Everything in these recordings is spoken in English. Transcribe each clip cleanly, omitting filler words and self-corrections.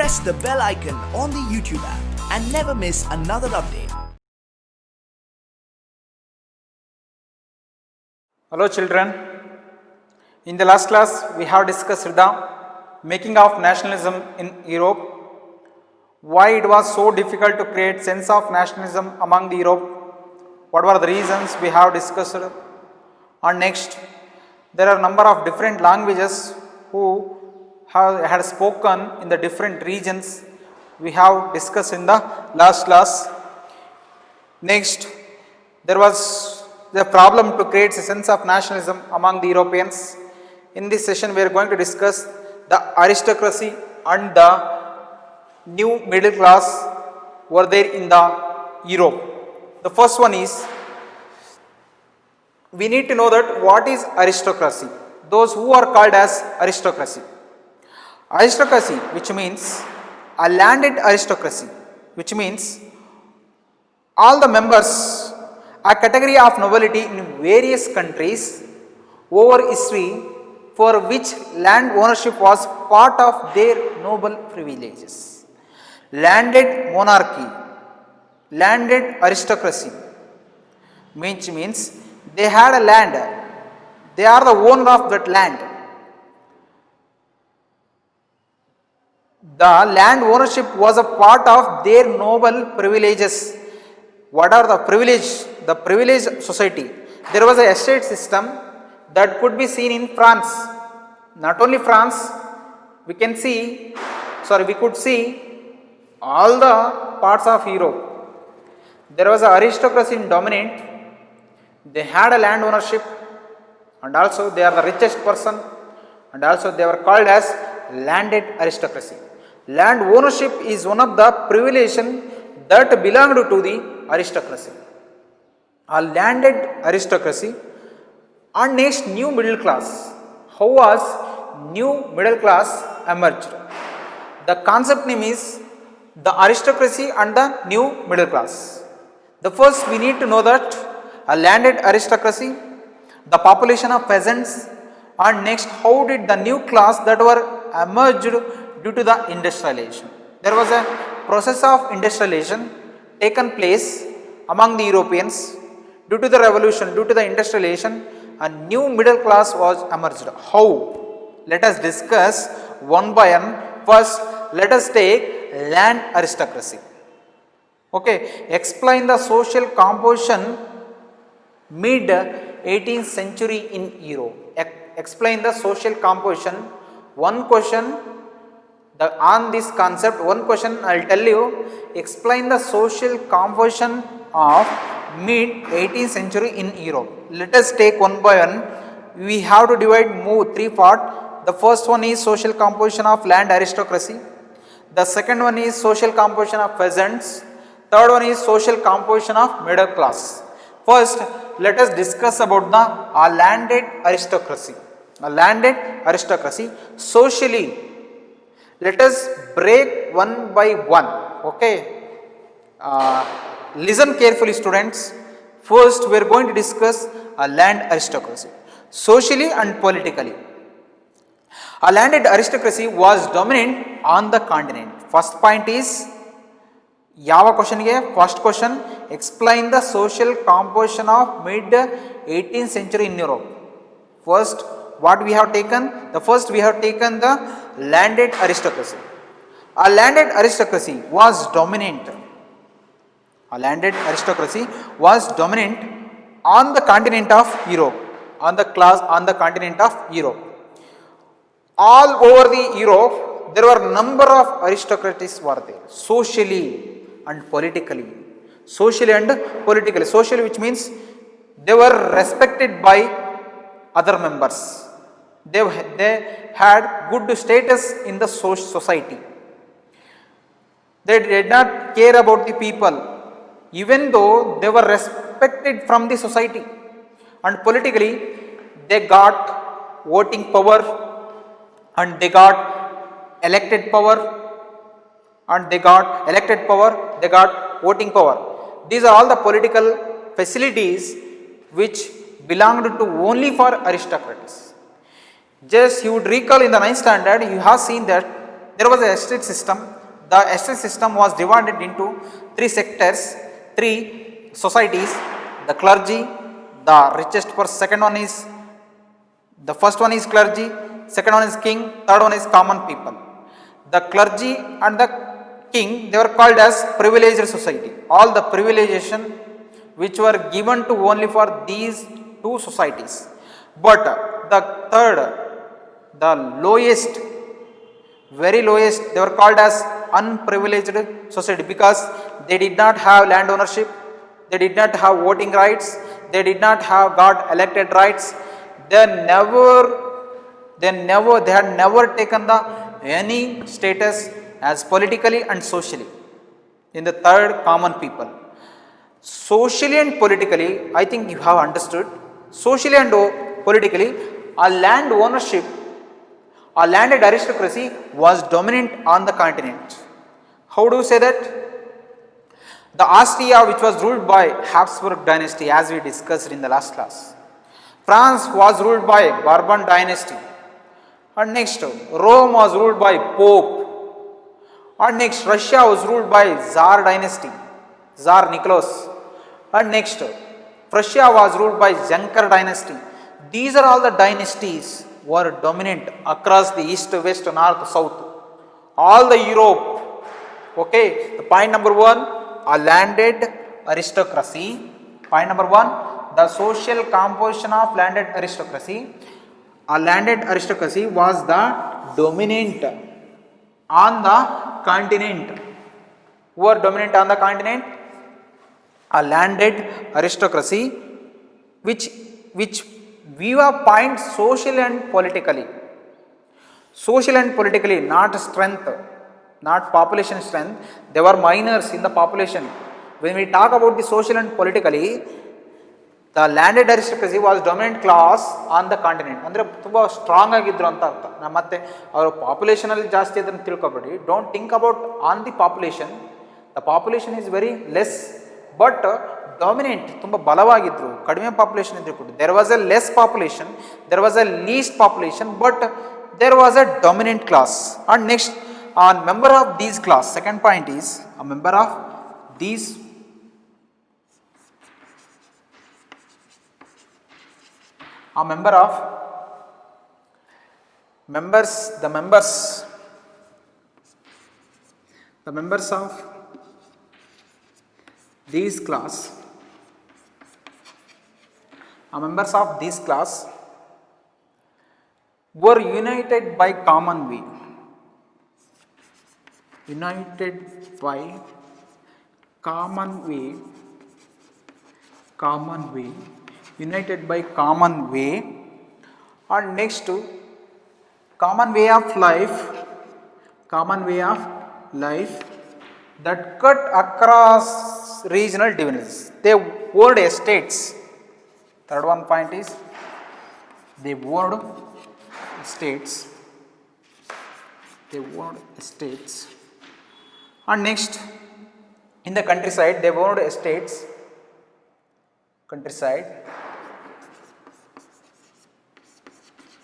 press the bell icon on the YouTube app and never miss another update. Hello children, in the last class we have discussed the making of nationalism in Europe, why it was so difficult to create sense of nationalism among the Europe, what were the reasons we have discussed, and next there are number of different languages who had spoken in the different regions we have discussed in the last class. Next there was the problem to create a sense of nationalism among the Europeans. In this session we are going to discuss the aristocracy and the new middle class were there in the Europe. The first one is, we need to know that what is aristocracy, those who are called as aristocracy. Aristocracy, which means a landed aristocracy, which means all the members, a category of nobility in various countries over history for which land ownership was part of their noble privileges. Landed monarchy, landed aristocracy, which means they had a land, they are the owner of that land. The land ownership was a part of their noble privileges. What are the privilege? The privileged society. There was a estate system that could be seen in France. Not only France, we could see all the parts of Europe. There was an aristocracy dominant. They had a land ownership, and also they are the richest person, and also they were called as landed aristocracy. Land ownership is one of the privileges that belonged to the aristocracy. A landed aristocracy. And next, new middle class. How was new middle class emerged? The concept name is the aristocracy and the new middle class. The first we need to know that a landed aristocracy, the population of peasants, and next how did the new class that were emerged due to the industrialization. There was a process of industrialization taken place among the Europeans. Due to the revolution, due to the industrialization, a new middle class was emerged. How? Let us discuss one by one. First, let us take land aristocracy. Okay, explain the social composition mid 18th century in Europe. Explain the social composition. One question on this concept, one question I will tell you. Explain the social composition of mid 18th century in Europe. Let us take one by one. We have to divide three parts. The first one is social composition of land aristocracy. The second one is social composition of peasants. Third one is social composition of middle class. First, let us discuss about the landed aristocracy. A landed aristocracy. Socially, let us break one by one. Okay. Listen carefully, students. First, we are going to discuss a land aristocracy, socially and politically. A landed aristocracy was dominant on the continent. First point is, Yava question here. First question, explain the social composition of mid 18th century in Europe. First, what we have taken? The first we have taken the landed aristocracy. A landed aristocracy was dominant. A landed aristocracy was dominant on the continent of Europe, on the continent of Europe. All over the Europe, there were number of aristocrats were there, socially and politically. Socially and politically. Socially, which means they were respected by other members. They had good status in the society. They did not care about the people, even though they were respected from the society. And politically, they got voting power, and they got elected power, they got voting power. These are all the political facilities which belonged to only for aristocrats. Just you would recall in the 9th standard, you have seen that there was a estate system the estate system was divided into three sectors, three societies: the clergy, the richest person. Second one is, the first one is clergy, second one is king, third one is common people. The clergy and the king, they were called as privileged society. All the privilegation which were given to only for these two societies. But the third, the lowest, very lowest, they were called as unprivileged society, because they did not have land ownership, they did not have voting rights, they did not have got elected rights, they had never taken the any status as politically and socially. In the third, common people. Socially and politically, I think you have understood. Socially and politically, a land ownership, a landed aristocracy was dominant on the continent. How do you say that? The Austria, which was ruled by Habsburg dynasty, as we discussed in the last class. France was ruled by Bourbon dynasty. And next, Rome was ruled by Pope. And next, Russia was ruled by Tsar dynasty, Tsar Nicholas. And next, Prussia was ruled by Zankar dynasty. These are all the dynasties were dominant across the east, west, north, south, all the Europe. Okay, the point number one, a landed aristocracy. Point number one, the social composition of landed aristocracy. A landed aristocracy was the dominant on the continent. Who are dominant on the continent? A landed aristocracy, which view a point social and politically. Social and politically, not strength, not population strength. They were minors in the population. When we talk about the social and politically, the landed aristocracy was dominant class on the continent. ಅಂದರೆ ತುಂಬ strong ಆಗಿದ್ರು ಅಂತ ಅರ್ಥ. ಮತ್ತೆ ಅವರು ಪಾಪ್ಯುಲೇಷನಲ್ಲಿ ಜಾಸ್ತಿ ಅದನ್ನು ತಿಳ್ಕೊಬೇಡಿ. Don't think about on the population. The population is very less, but dominant, ತುಂಬ ಬಲವಾಗಿದ್ದರು. ಕಡಿಮೆ ಪಾಪ್ಯುಲೇಷನ್ ಇದ್ರೂ ಕೂಡ there was a less population, there was a least population, but there was a dominant class. And next, a member of these class, second point is a member of these a member of members the members of these class, a members of this class were united by common way. United by common way, united by common way. And next to common way of life, that cut across regional differences. They owned estates. Third one point is they owned estates. And next, in the countryside, they owned estates.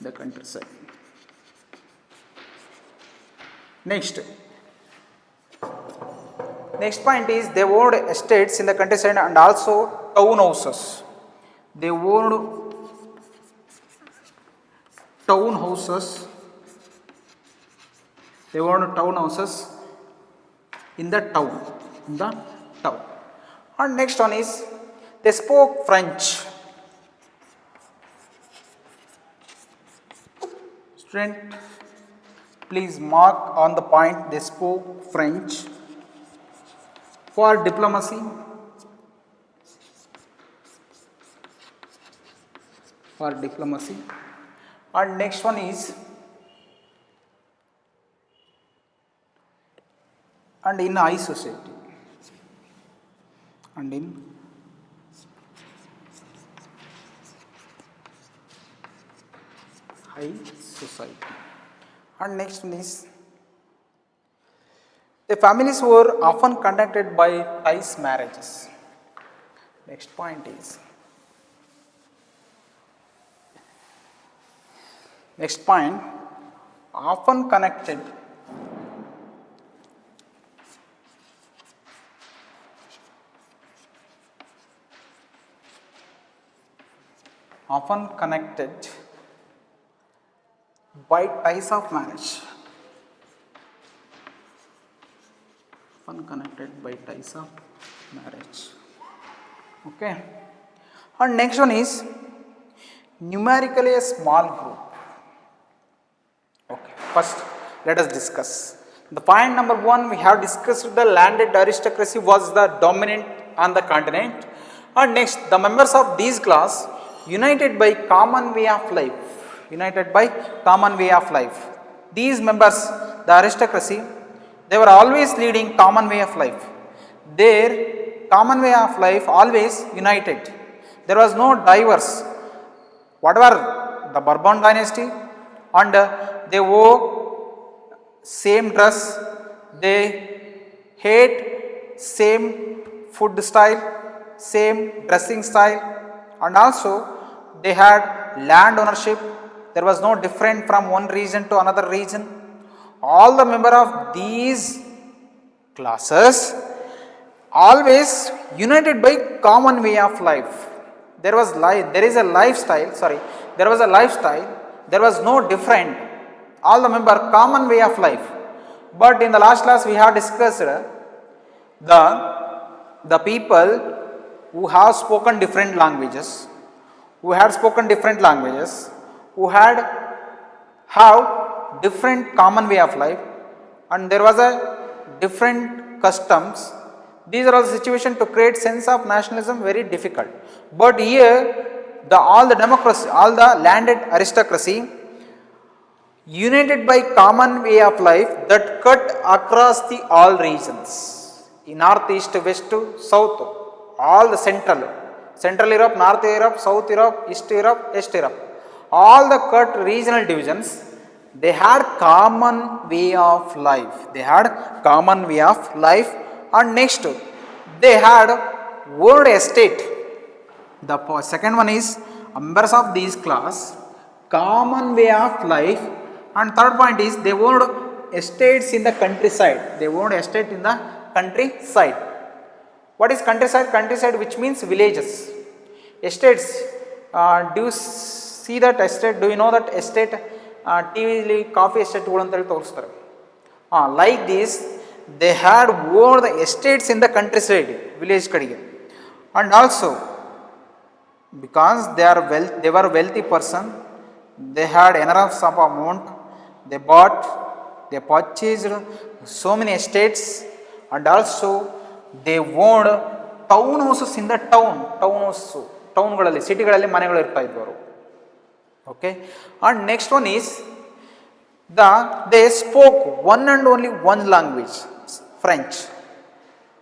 The countryside. Next point is they owned estates in the countryside and also town houses. They owned town houses. In the town. And next one is they spoke French. Student, please mark on the point they spoke French for diplomacy. And next one is and in high society. And next one is the families were often conducted by ties marriages. Next point is often connected often connected by ties of marriage. Often connected by ties of marriage. Okay. And next one is numerically a small group. Okay. First, let us discuss. The point number one, we have discussed the landed aristocracy was the dominant on the continent. And next, the members of these class united by common way of life. United by common way of life. These members, the aristocracy, they were always leading common way of life. Their common way of life always united. There was no diverse. Whatever the Bourbon dynasty, and they wore same dress, they hate same food style, same dressing style, and also they had land ownership. There was no different from one region to another region. All the member of these classes always united by common way of life. There was there is a lifestyle, there was a lifestyle, there was no different. All the member common way of life. But in the last class we have discussed the people who have spoken different languages, who had spoken different languages, who have different common way of life, and there was a different customs. These are all the situation to create sense of nationalism very difficult. But here all the democracy, all the landed aristocracy united by common way of life that cut across the all regions, in north, east, west, south, all the central Europe, north Europe, south Europe, east Europe, west Europe, all the cut regional divisions, they had common way of life. They had common way of life. And next, they had owned estate. The second one is members of these class, common way of life. And third point is they owned estates in the countryside. They owned estate in the countryside. What is countryside? Countryside, which means villages. Estates. Do you see that estate? Do you know that estate? TV coffee estate ಗಳಂತೇಳಿ ತೋರಿಸ್ತಾರೆ. Like this, they had owned the estates in the countryside, village ಕಡೆಗೆ. And also, because they were wealthy person, they had enough of amount, they purchased so many estates, and also they owned town houses in the ಟೌನ್ಗಳಲ್ಲಿ, ಸಿಟಿಗಳಲ್ಲಿ ಮನೆಗಳು ಇರ್ತಾ ಇದ್ವರು. Okay. And next one is they spoke one and only one language, French,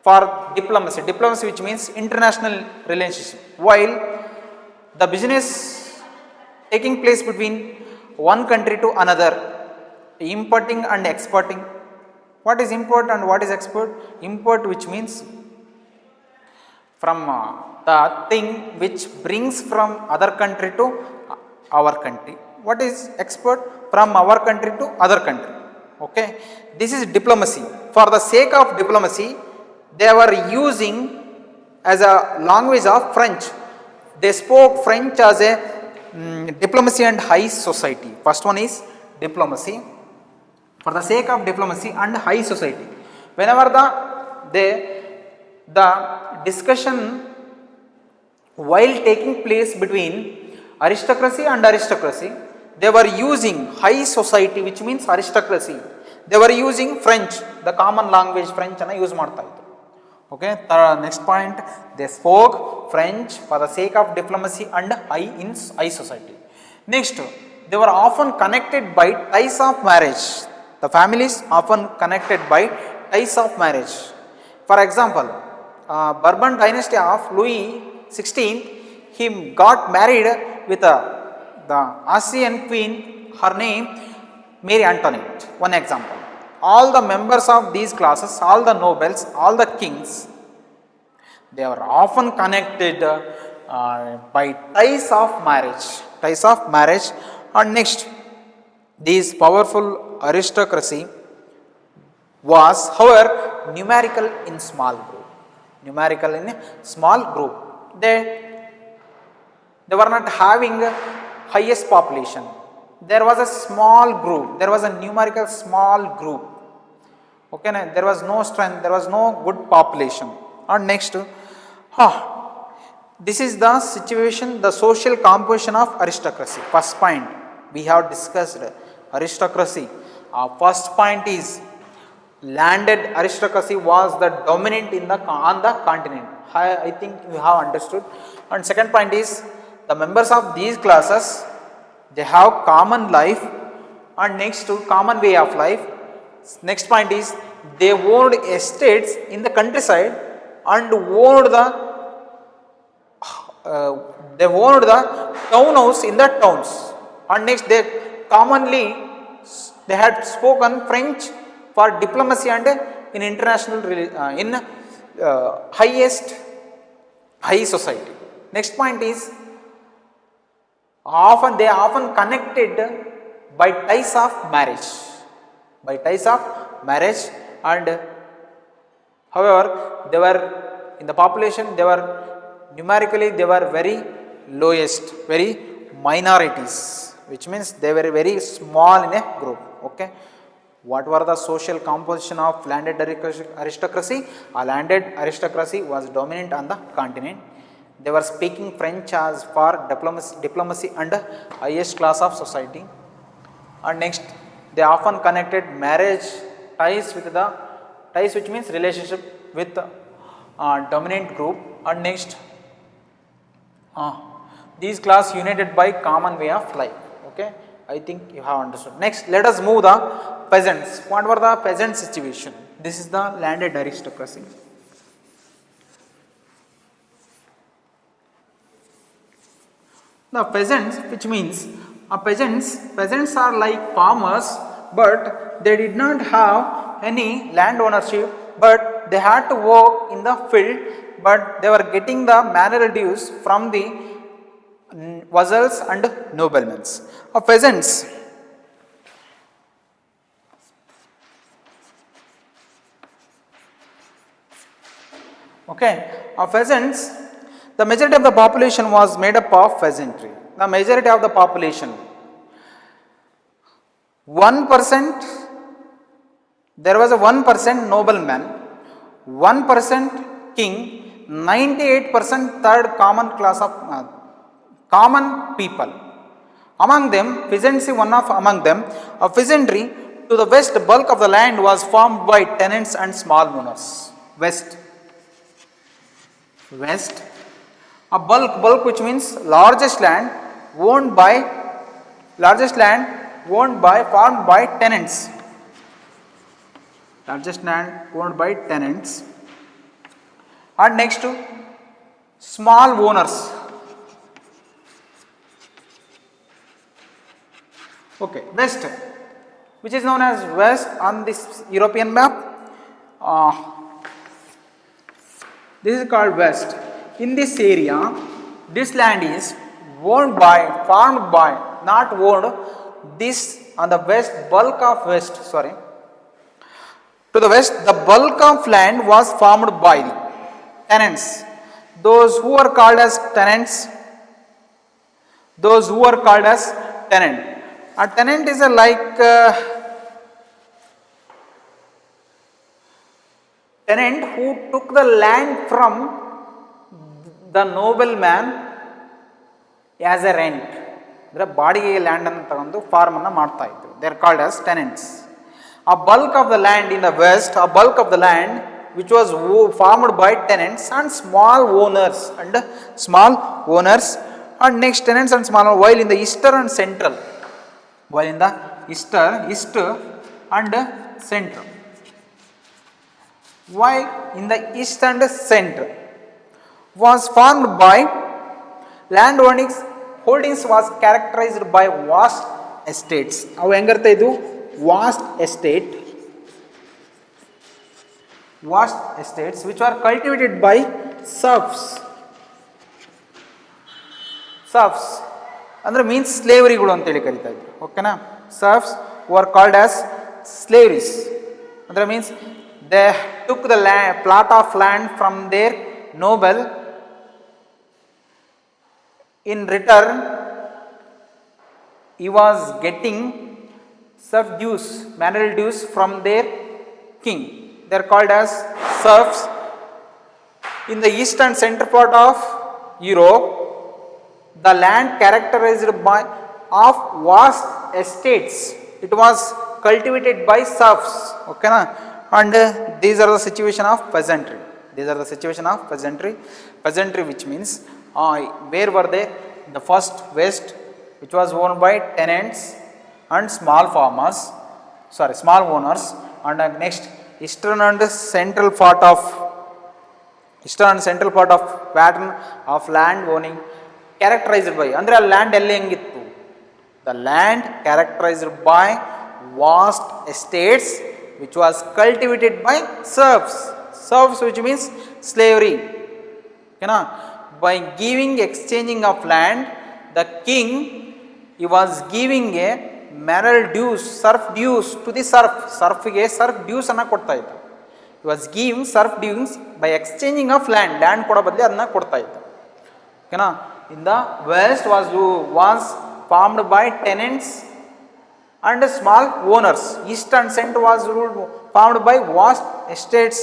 for diplomacy. Diplomacy, which means international relationship. While the business taking place between one country to another, importing and exporting. What is import and what is export? Import, which means from the thing which brings from other country to our country. What is export? From our country to other country. Okay. This is diplomacy. For the sake of diplomacy, they were using as a language of French. They spoke French as a diplomacy and high society. First one is diplomacy. For the sake of diplomacy and high society. Whenever the discussion while taking place between aristocracy and aristocracy, they were using high society, which means aristocracy. They were using French, the common language French ana use ಮಾಡ್ತಾ ಇದ್ರು. Okay. Next point, they spoke French for the sake of diplomacy and high society. Next, they were often connected by ties of marriage. The families often connected by ties of marriage. For example, Bourbon dynasty of Louis XVI, he got married with the Austrian queen, her name Mary Antoinette. One example. All the members of these classes, all the nobles, all the kings, they were often connected by ties of marriage. Ties of marriage. And next, this powerful aristocracy was, however, numerical in small group. Numerical in a small group. They were not having highest population. There was a small group. There was a numerical small group. Okay, there was no strength. There was no good population. And next, this is the situation, the social composition of aristocracy. First point we have discussed aristocracy. First point is landed aristocracy was the dominant on the continent. I think you have understood. And second point is the members of these classes, they have common life, and next to common way of life. Next point is they owned estates in the countryside and owned the townhouse in the towns. And next they had spoken French for diplomacy and in international high society. Next point is they often connected by ties of marriage. And however they were in the population, they were numerically very lowest, very minorities, which means they were very small in a group. Okay, what were the social composition of landed aristocracy? A landed aristocracy was dominant on the continent. They were speaking French as for diplomacy and highest class of society. And next, they often connected marriage ties which means relationship with dominant group. And next, these class united by common way of life. Okay, I think you have understood. Next, let us move the peasants. What were the peasant situation? This is the landed aristocracy. The peasants, which means peasants are like farmers, but they did not have any land ownership, but they had to work in the field, but they were getting the manor dues from the vassals and noblemen. Peasants, peasants, the majority of the population was made up of peasantry. The majority of the population, 1%, there was a 1% nobleman, 1% king, 98% third common class of common people. Among them, peasantry, among them, a peasantry. To the west, bulk of the land was formed by tenants and small owners. West, a bulk which means largest land formed by tenants. Largest land owned by tenants. And next to small owners. Okay, west, which is known as west on this European map. This is called west. In this area, this land is farmed by, not owned. This on the west, to the west, the bulk of land was farmed by the tenants. Those who are called as tenants. Tenant. A tenant is tenant who took the land from the nobleman as a rent. ಬಾಡಿಗೆ land ಅನ್ನು ತಗೊಂಡು form ಅನ್ನು ಮಾಡ್ತಾ ಇದ್ರು. They are called as tenants. A bulk of the land in the west, which was farmed by tenants and small owners, and next tenants and small owners, while in the east and central, was farmed by land holdings was characterized by vast estates. ಅವು ಹೆಂಗಿರ್ತಾ ಇದು vast estates which were cultivated by serfs ಅಂದ್ರೆ means ಸ್ಲೇವರಿಗಳು ಅಂತೇಳಿ ಕರಿತಾ ಇದ್ರು. ಓಕೆನಾ, ಸರ್ಫ್ಸ್ were called as slaves. ಅಂದ್ರೆ means they took the plot of land from their noble In return, he was getting serf dues, mineral dues from their king. They are called as serfs. In the east and center part of Europe, the land characterized by of vast estates. It was cultivated by serfs. Okay, na? And these are the situation of peasantry. These are the situation of peasantry. Peasantry, which means where were they? The first west, which was owned by tenants and small farmers, small owners, and next eastern and central part of pattern of land owning characterized by andre land elli hengittu, the land characterized by vast estates which was cultivated by serfs which means slavery. Okay, by giving exchanging of land, the king, he was giving a mineral dues, serf dues to the serf ಗೆ serf dues ಅನ್ನ ಕೊಡ್ತಾ ಇದ್ದ. He was giving serf dues by exchanging of land ಕೊಡೋ ಬದಲು ಅದನ್ನ ಕೊಡ್ತಾ ಇದ್ದ. ಓಕೆನಾ? In the west was formed by tenants and small owners. East and center was formed by vast estates,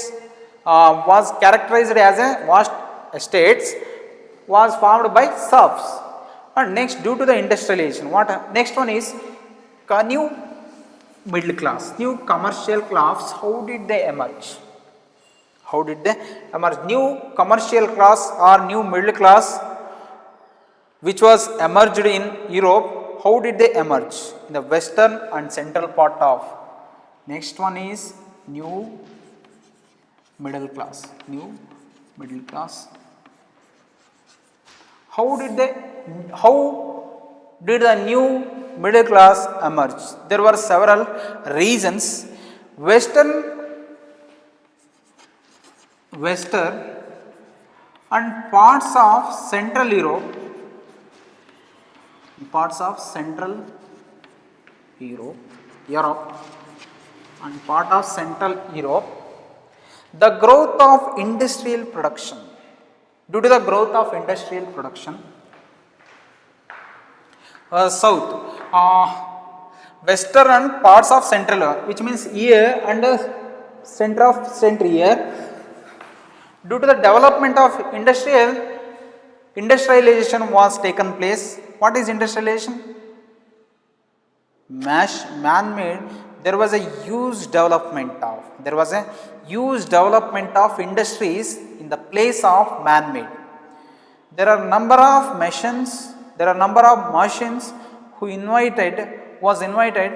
was characterized as a vast estates, was formed by serfs. And next, due to the industrialization, what next one is new middle class, new commercial class. How did they emerge? New commercial class or new middle class which was emerged in Europe, how did they emerge? In the western and central part of. Next one is new middle class. How did the new middle class emerge? There were several reasons. Western and parts of Central Europe, and part of Central Europe, the growth of industrial production. Due to the growth of industrial production, south, western and parts of central, which means here and center of here, due to the development of industrialization was taken place. What is industrialization? Man-made. There was a huge development of industries in the place of man-made. There are number of machines who was invited,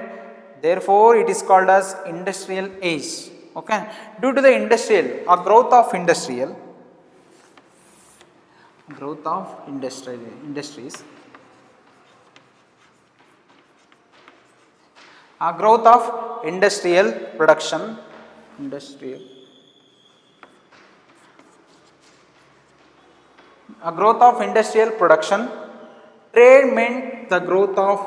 therefore it is called as industrial age. Okay, due to the growth of industries, growth of industrial production, trade meant the growth of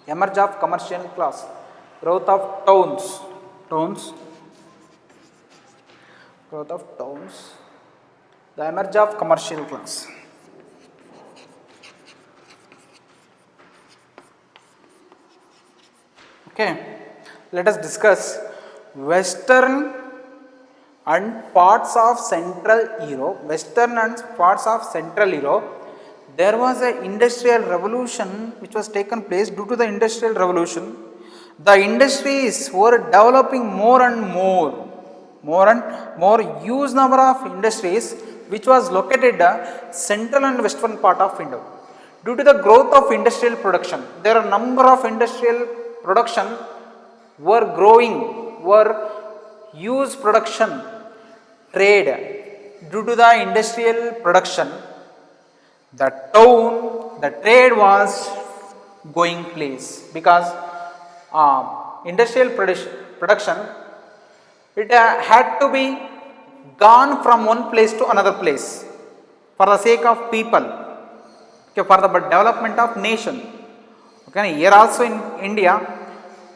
emerge of commercial class, growth of towns, the emerge of commercial class. Okay, let us discuss western and parts of Central Europe. There was an industrial revolution which was taken place. Due to the industrial revolution, the industries were developing more and more huge number of industries which was located central and western part of India. Due to the growth of industrial production, there are number of industrial production were growing, huge production, trade. Due to the industrial production, the trade was going place, because industrial production, it had to be gone from one place to another place for the sake of people, okay, for the development of nation. Okay, here also in India,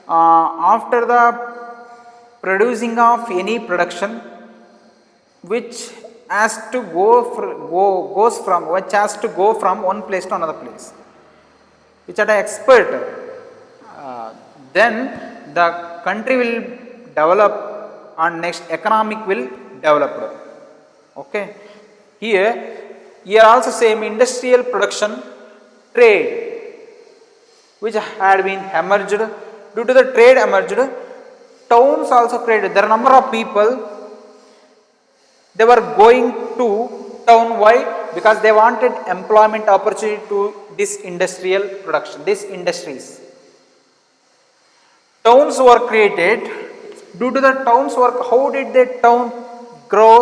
after the producing of any production, which has to which has to go from one place to another place, which are the expert, then the country will develop and next economic will develop. Okay, here also same industrial production, trade, which had been emerged. Due to the trade emerged, towns also created. There are number of people, they were going to town. Why? Because they wanted employment opportunity to this industrial production, these industries. Towns were created. Due to the towns work, how did the town grow?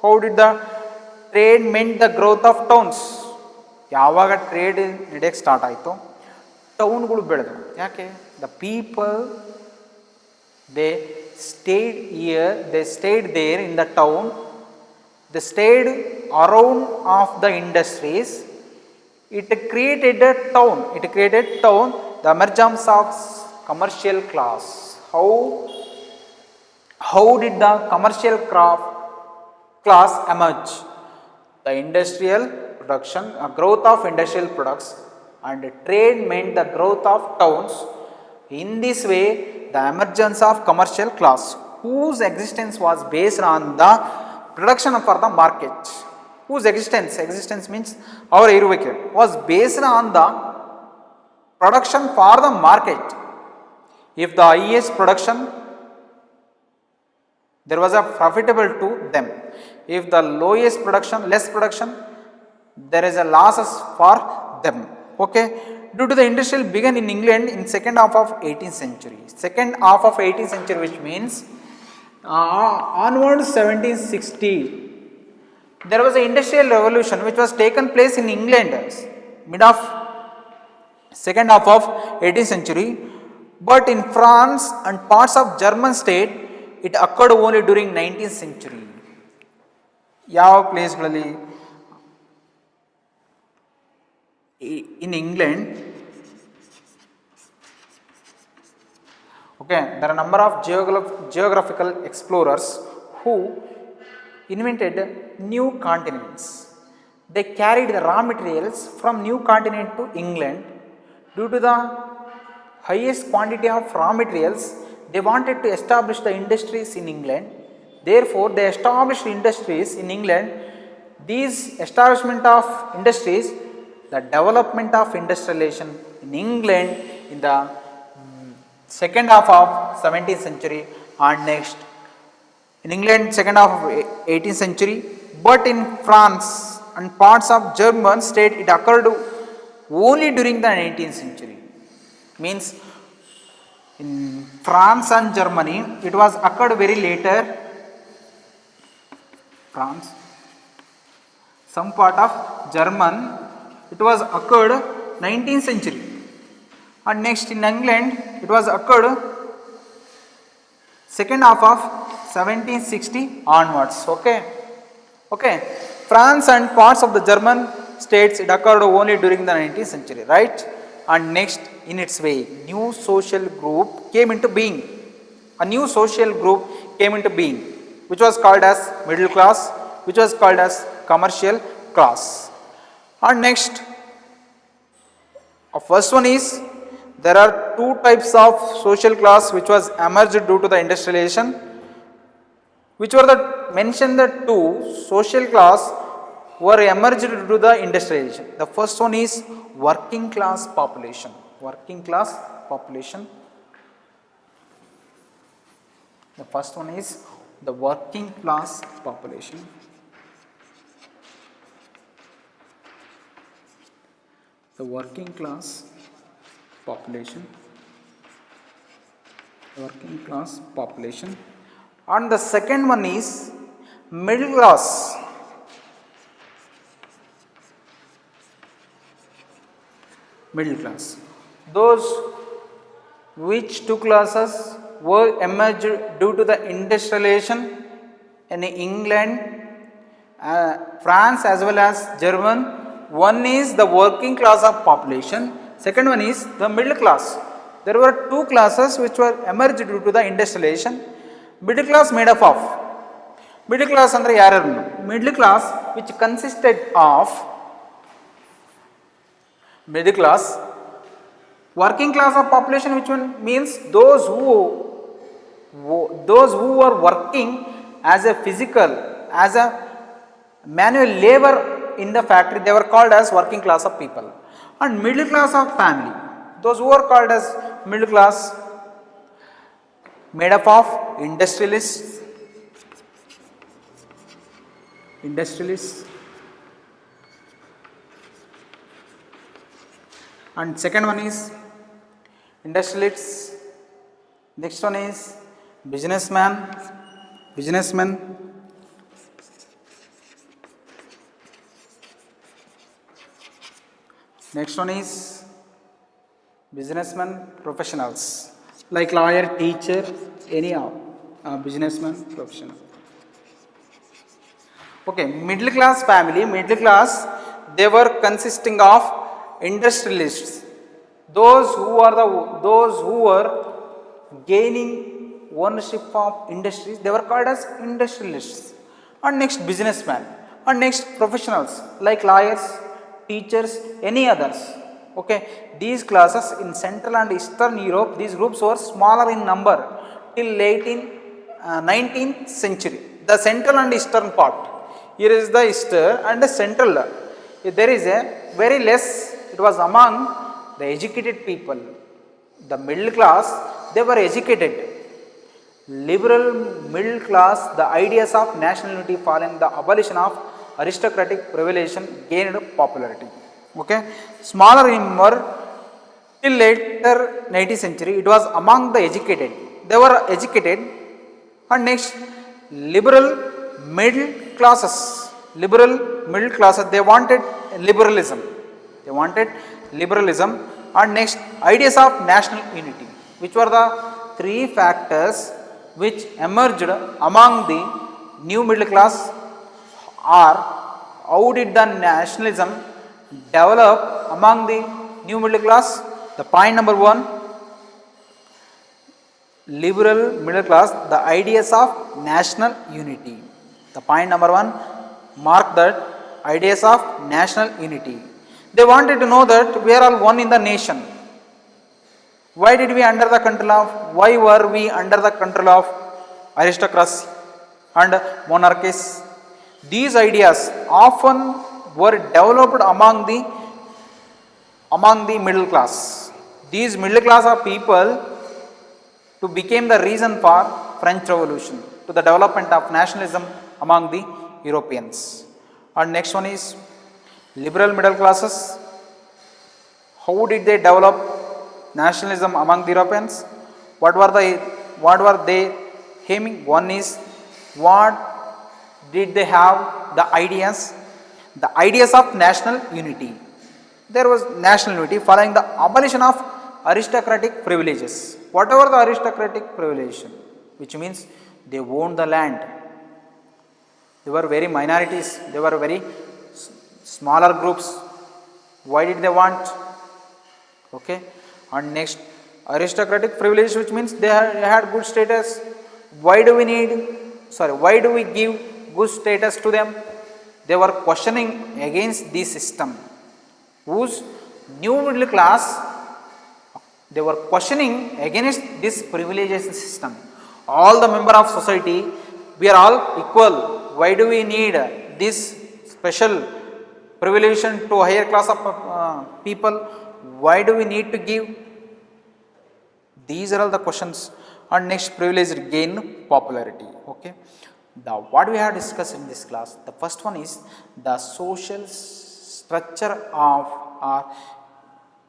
How did the trade meant the growth of towns? ಯಾವಾಗ trade ನಡೆಯಕ್ಕೆ start ಆಯಿತು, ಟೌನ್ಗಳು ಬೆಳೆದವು. ಯಾಕೆ? The people they stayed there in the town, they stayed around of the industries. It created town, the emergence of commercial class. How did the commercial class emerge? The industrial production, growth of industrial products, and trade meant the growth of towns. In this way, the emergence of commercial class, whose existence was based on the production for the market. Whose existence means our iruvikke was based on the production for the market. If the highest production, there was a profitable to them. If the lowest production, less production, there is a losses for them. Okay, due to the industrial began in England in second half of 18th century. Which means onwards 1760, there was an industrial revolution which was taken place in England mid of second half of 18th century. But in France and parts of German state, it occurred only during 19th century. ಯಾವ ಪ್ಲೇಸ್ಗಳಲ್ಲಿ? In England, okay, there are a number of geographical explorers who invented new continents. They carried the raw materials from new continent to England. Due to the highest quantity of raw materials, they wanted to establish the industries in England. Therefore, they established industries in England. These establishment of industries, the development of industrialization in England in the second half of 17th century and next in England second half of 18th century. But in France and parts of German state, it occurred only during the 19th century. Means in France and Germany, it was occurred very later. France, some part of German, it was occurred 19th century, and next in England it was occurred second half of 1760 onwards. Okay, France and parts of the German states, it occurred only during the 19th century, right? And next, in its way, new social group came into being. A new social group came into being, which was called as middle class, which was called as commercial class. And next, first one is, there are two types of social class which was emerged due to the industrialization. Which were the mentioned the two social class were emerged due to the industrialization. The first one is working class population. The first one is the working class population. The working class population. And the second one is middle class. Those which two classes were emerged due to the industrialization in England, France as well as German. One is the working class of population, second one is the middle class. There were two classes which were emerged due to the industrialization. Middle class made up of Middle class andre yaru? Middle class which consisted of middle class, working class of population, which one means those who are working as a physical, as a manual labor in the factory, they were called as working class of people. And middle class of family, those who are called as middle class, made up of industrialists, and second one is industrialists, next one is businessmen, next one is businessmen professionals like lawyer, teacher, any businessman professional. Okay, middle class family, middle class, they were consisting of industrialists, those who were gaining ownership of industries, they were called as industrialists. And next businessmen, and next professionals like lawyers, teachers, any others. Okay, these classes in Central and Eastern Europe, these groups were smaller in number till 19th century. The Central and Eastern part, here is the Eastern and the Central, there is a very less, it was among the educated people, the middle class, they were educated. Liberal middle class, the ideas of national unity following the abolition of aristocratic privilege gained popularity. Okay, smaller in number till later 19th century, it was among the educated, they were educated. And next liberal middle classes, they wanted liberalism, and next ideas of national unity, which were the three factors which emerged among the new middle class. Or how did the nationalism develop among the new middle class? The point number one, liberal middle class, the ideas of national unity. The point number one, mark that ideas of national unity. They wanted to know that we are all one in the nation. Why were we under the control of aristocracy and monarchies? These ideas often were developed among the middle class. These middle class of people to became the reason for French Revolution, to the development of nationalism among the Europeans. And next one is liberal middle classes. How did they develop nationalism among the Europeans? What were they aiming? One is, what did they have? The ideas of national unity. There was national unity following the abolition of aristocratic privileges. Whatever the aristocratic privilege, which means they owned the land, they were very minorities, they were very smaller groups. Why did they want? Okay, and next aristocratic privilege, which means they had good status. Why do we give good status to them? They were questioning against this system. Whose new middle class, they were questioning against this privileges system. All the member of society, we are all equal. Why do we need this special privilege to higher class of people? Why do we need to give? These are all the questions. And next, privilege gain popularity. Okay, what we have discussed in this class, the first one is the social structure of our,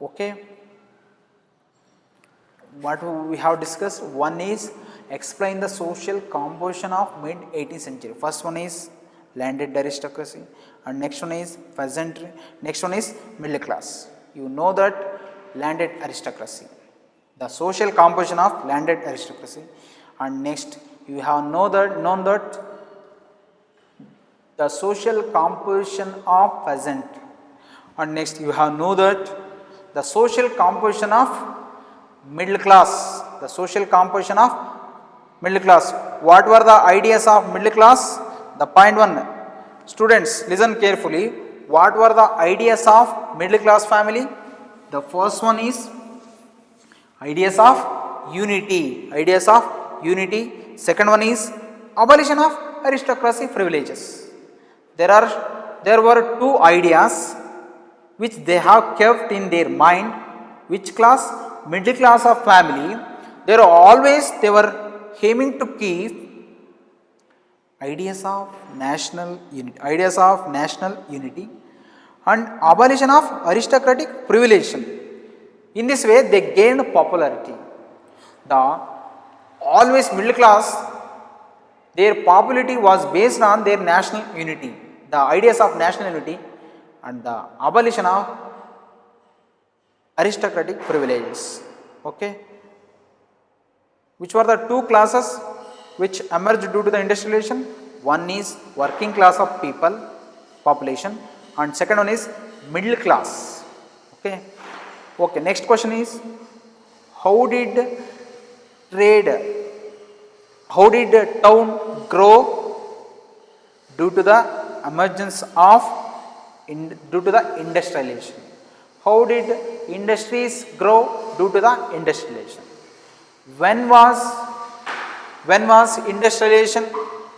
okay, what we have discussed. One is explain the social composition of mid 18th century. First one is landed aristocracy, and next one is peasantry, next one is middle class. You know that landed aristocracy, the social composition of landed aristocracy, and next you have known that the social composition of peasant, and next you have know that the social composition of middle class, the social composition of Middle class. What were the ideas of middle class? The point one. Students, listen carefully. What were the ideas of middle class family? The first one is ideas of unity. Ideas of unity. Second one is abolition of aristocracy privileges. There were two ideas which they have kept in their mind. Which class? Middle class of family. They were aiming to keep ideas of national unity and abolition of aristocratic privilege. In this way they gained popularity. The always middle class, their popularity was based on their national unity, the ideas of national unity and the abolition of aristocratic privileges. Okay. Which were the two classes which emerged due to the industrialization? One is working class of population, and second one is middle class. Okay. Okay. Next question is, how did town grow due to the emergence of due to the industrialization? How did industries grow due to the industrialization? When was industrialization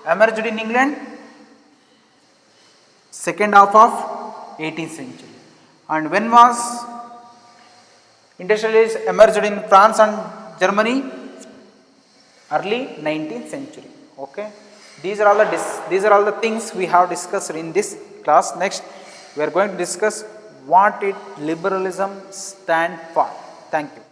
emerged in England? Second half of 18th century. And when was industrialization emerged in France and Germany? Early 19th century. Okay. These are all the things we have discussed in this class. Next, we are going to discuss what liberalism stand for. Thank you.